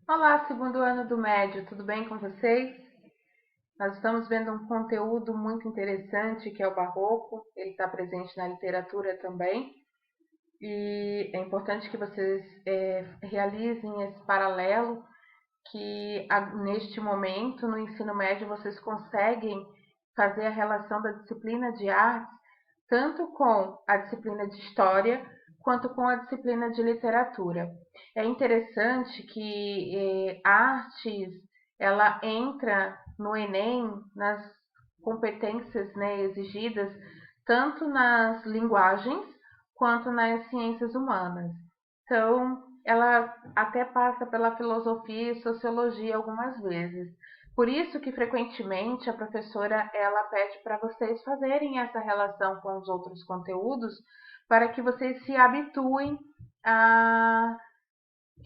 Olá, segundo ano do médio, tudo bem com vocês? Nós estamos vendo um conteúdo muito interessante que é o barroco, ele está presente na literatura também, e é importante que vocês realizem esse paralelo que neste momento no ensino médio vocês conseguem fazer a relação da disciplina de artes tanto com a disciplina de história quanto com a disciplina de literatura. É interessante que artes ela entra no Enem nas competências, né, exigidas tanto nas linguagens quanto nas ciências humanas. Então, ela até passa pela filosofia e sociologia algumas vezes. Por isso que frequentemente a professora ela pede para vocês fazerem essa relação com os outros conteúdos para que vocês se habituem a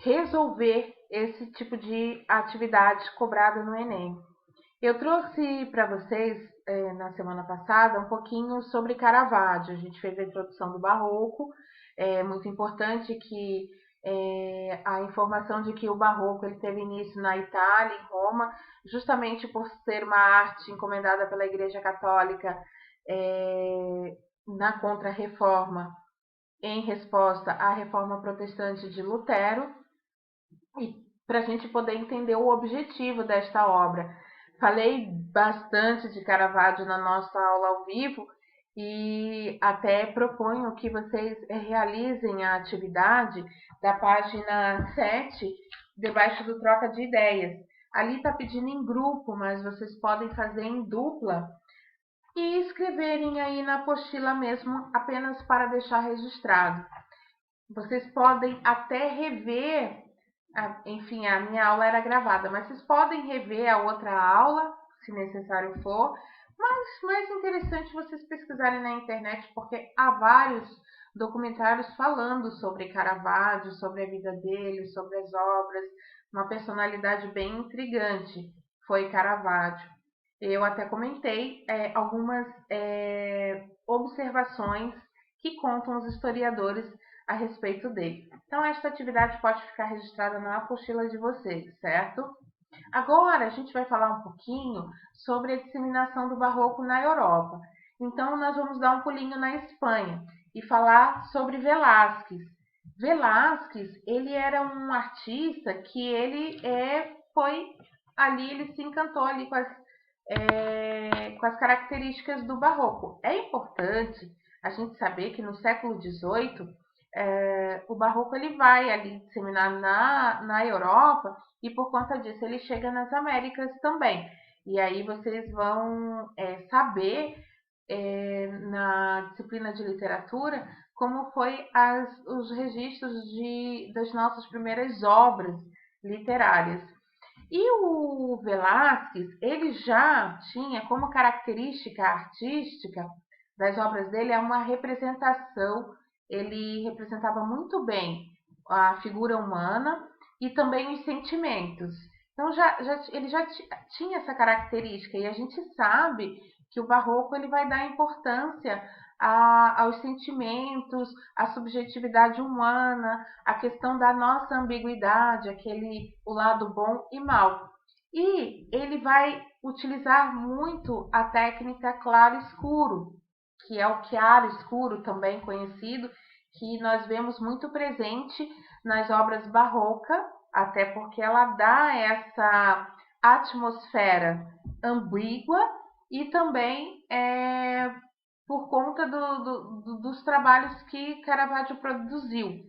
resolver esse tipo de atividade cobrada no Enem. Eu trouxe para vocês na semana passada um pouquinho sobre Caravaggio. A gente fez a introdução do Barroco. É muito importante que a informação de que o Barroco ele teve início na Itália, em Roma, justamente por ser uma arte encomendada pela Igreja Católica na Contra-Reforma, em resposta à Reforma Protestante de Lutero, e para a gente poder entender o objetivo desta obra. Falei bastante de Caravaggio na nossa aula ao vivo e até proponho que vocês realizem a atividade da página 7, debaixo do troca de ideias. Ali está pedindo em grupo, mas vocês podem fazer em dupla e escreverem aí na apostila mesmo, apenas para deixar registrado. Vocês podem até rever, enfim, a minha aula era gravada, mas vocês podem rever a outra aula, se necessário for. Mas mais interessante vocês pesquisarem na internet, porque há vários documentários falando sobre Caravaggio, sobre a vida dele, sobre as obras. Uma personalidade bem intrigante foi Caravaggio. Eu até comentei algumas observações que contam os historiadores a respeito dele. Então, esta atividade pode ficar registrada na apostila de vocês, certo? Agora, a gente vai falar um pouquinho sobre a disseminação do barroco na Europa. Então, nós vamos dar um pulinho na Espanha e falar sobre Velázquez. Velázquez, ele era um artista que foi ali, ele se encantou ali com as características do barroco. É importante a gente saber que no século XVIII o barroco ele vai ali disseminar na Europa e por conta disso ele chega nas Américas também. E aí vocês vão saber na disciplina de literatura como foi os registros das nossas primeiras obras literárias. E o Velázquez, ele já tinha como característica artística das obras dele uma representação. Ele representava muito bem a figura humana e também os sentimentos. Então ele já tinha essa característica e a gente sabe que o barroco ele vai dar importância aos sentimentos, à subjetividade humana, a questão da nossa ambiguidade, o lado bom e mal. E ele vai utilizar muito a técnica claro-escuro, que é o chiaro-escuro, também conhecido, que nós vemos muito presente nas obras barrocas, até porque ela dá essa atmosfera ambígua e também por conta dos trabalhos que Caravaggio produziu.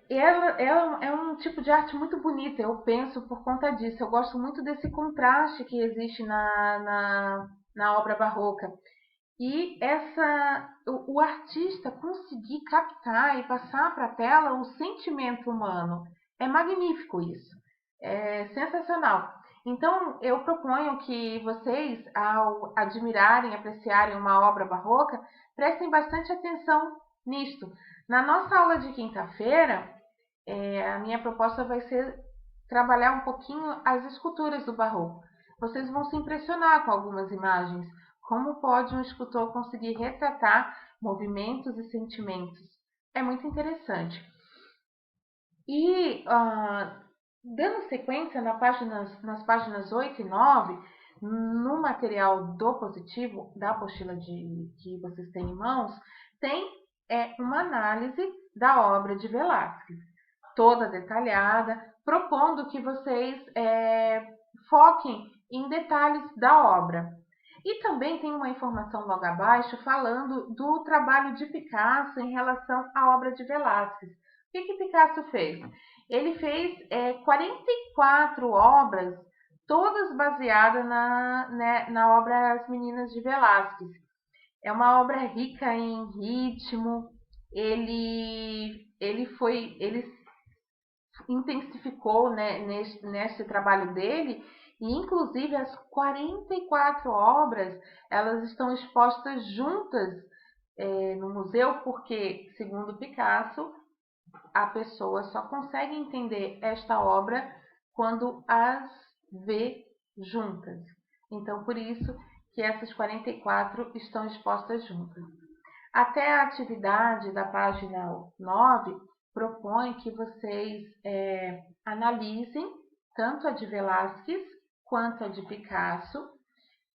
Ela é um tipo de arte muito bonita, eu penso por conta disso. Eu gosto muito desse contraste que existe na obra barroca. E o artista conseguir captar e passar para a tela o sentimento humano. É magnífico isso. É sensacional. Então, eu proponho que vocês, ao admirarem, apreciarem uma obra barroca, prestem bastante atenção nisto. Na nossa aula de quinta-feira, a minha proposta vai ser trabalhar um pouquinho as esculturas do barroco. Vocês vão se impressionar com algumas imagens. Como pode um escultor conseguir retratar movimentos e sentimentos? É muito interessante. E, dando sequência nas páginas 8 e 9, no material do positivo, da apostila que vocês têm em mãos, tem uma análise da obra de Velázquez, toda detalhada, propondo que vocês foquem em detalhes da obra. E também tem uma informação logo abaixo falando do trabalho de Picasso em relação à obra de Velázquez. O que Picasso fez? Ele fez 44 obras, todas baseadas na obra As Meninas de Velázquez. É uma obra rica em ritmo, ele intensificou, né, nesse trabalho dele, e inclusive as 44 obras elas estão expostas juntas no museu, porque, segundo Picasso, a pessoa só consegue entender esta obra quando as vê juntas. Então, por isso que essas 44 estão expostas juntas. Até a atividade da página 9 propõe que vocês analisem tanto a de Velázquez quanto a de Picasso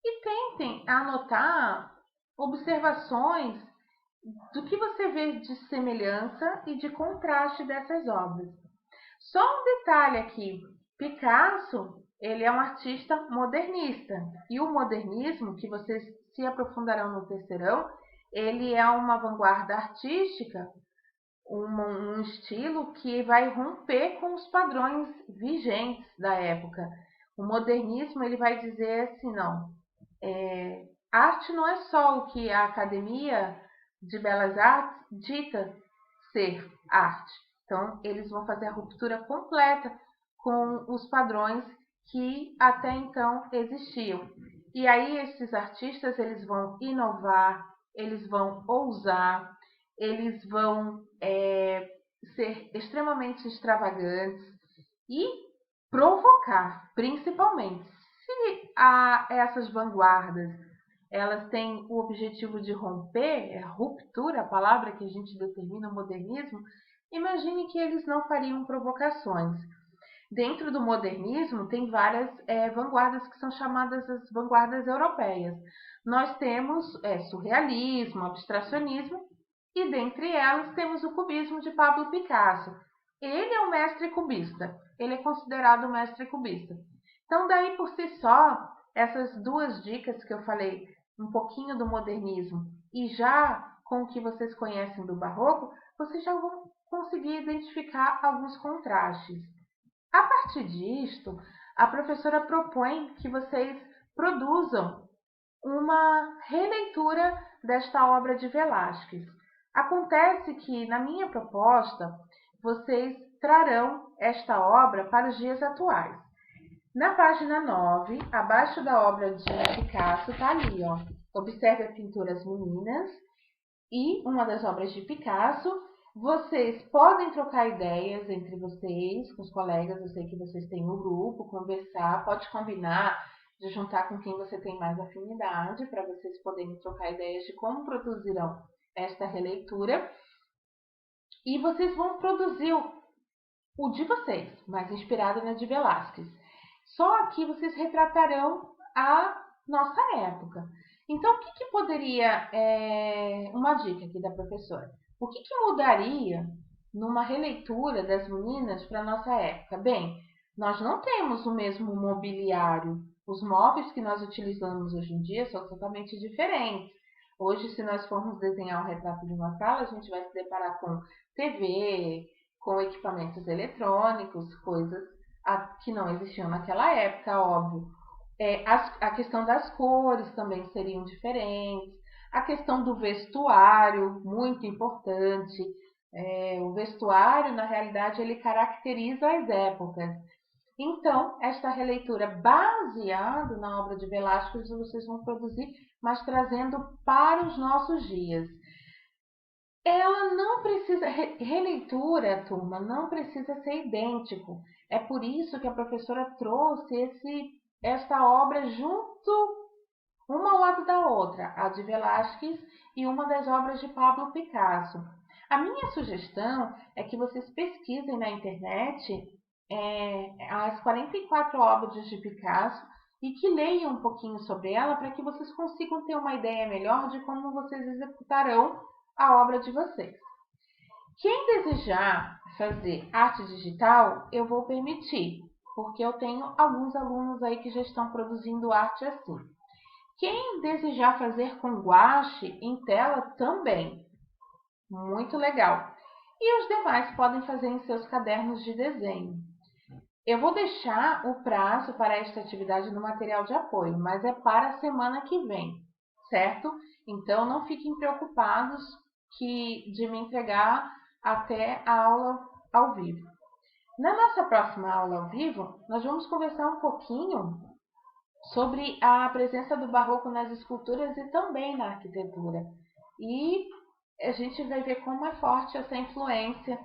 e tentem anotar observações do que você vê de semelhança e de contraste dessas obras. Só um detalhe aqui, Picasso, ele é um artista modernista, e o modernismo, que vocês se aprofundarão no terceirão, ele é uma vanguarda artística, um estilo que vai romper com os padrões vigentes da época. O modernismo ele vai dizer assim, não, arte não é só o que a Academia de Belas Artes dita ser arte. Então, eles vão fazer a ruptura completa com os padrões que até então existiam. E aí esses artistas eles vão inovar, eles vão ousar, eles vão ser extremamente extravagantes e provocar, principalmente. Se essas vanguardas elas têm o objetivo de romper, ruptura, a palavra que a gente determina o modernismo, imagine que eles não fariam provocações. Dentro do modernismo, tem várias vanguardas que são chamadas as vanguardas europeias. Nós temos surrealismo, abstracionismo, e dentre elas temos o cubismo de Pablo Picasso. Ele é um mestre cubista, ele é considerado um mestre cubista. Então, daí por si só, essas duas dicas que eu falei, um pouquinho do modernismo e já com o que vocês conhecem do barroco, vocês já vão conseguir identificar alguns contrastes. A partir disto, a professora propõe que vocês produzam uma releitura desta obra de Velázquez. Acontece que, na minha proposta, vocês trarão esta obra para os dias atuais. Na página 9, abaixo da obra de Picasso, está ali, ó. Observe a pintura As Meninas e uma das obras de Picasso. Vocês podem trocar ideias entre vocês, com os colegas, eu sei que vocês têm um grupo, conversar, pode combinar de juntar com quem você tem mais afinidade, para vocês poderem trocar ideias de como produzirão esta releitura. E vocês vão produzir o de vocês, mais inspirado na de Velázquez. Só aqui vocês retratarão a nossa época. Então, o que poderia... uma dica aqui da professora. O que mudaria numa releitura das Meninas para a nossa época? Bem, nós não temos o mesmo mobiliário. Os móveis que nós utilizamos hoje em dia são totalmente diferentes. Hoje, se nós formos desenhar um retrato de uma sala, a gente vai se deparar com TV, com equipamentos eletrônicos, coisas que não existiam naquela época, óbvio. A questão das cores também seriam diferentes. A questão do vestuário, muito importante. O vestuário, na realidade, ele caracteriza as épocas. Então, esta releitura baseada na obra de Velázquez, vocês vão produzir, mas trazendo para os nossos dias. Ela não precisa, releitura, turma, não precisa ser idêntico. É por isso que a professora trouxe esta obra junto, uma ao lado da outra, a de Velázquez e uma das obras de Pablo Picasso. A minha sugestão é que vocês pesquisem na internet as 44 obras de Picasso e que leiam um pouquinho sobre ela para que vocês consigam ter uma ideia melhor de como vocês executarão a obra de vocês. Quem desejar fazer arte digital, eu vou permitir, porque eu tenho alguns alunos aí que já estão produzindo arte assim. Quem desejar fazer com guache em tela também, muito legal. E os demais podem fazer em seus cadernos de desenho. Eu vou deixar o prazo para esta atividade no material de apoio, mas é para a semana que vem, certo? Então não fiquem preocupados de me entregar até a aula ao vivo. Na nossa próxima aula ao vivo, nós vamos conversar um pouquinho sobre a presença do barroco nas esculturas e também na arquitetura. E a gente vai ver como é forte essa influência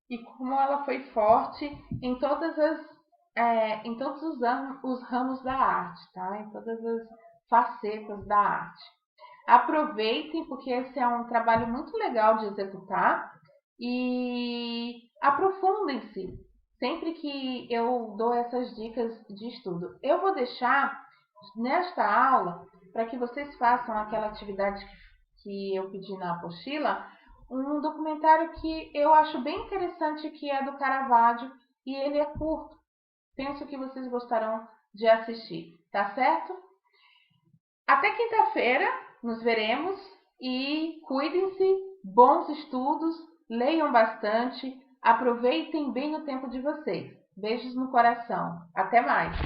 e como ela foi forte em todos os ramos da arte, tá? Em todas as facetas da arte. Aproveitem, porque esse é um trabalho muito legal de executar e aprofundem-se sempre que eu dou essas dicas de estudo. Eu vou deixar nesta aula, para que vocês façam aquela atividade que eu pedi na apostila, um documentário que eu acho bem interessante, que é do Caravaggio, e ele é curto. Penso que vocês gostarão de assistir, tá certo? Até quinta-feira, nos veremos e cuidem-se, bons estudos, leiam bastante, aproveitem bem o tempo de vocês. Beijos no coração. Até mais!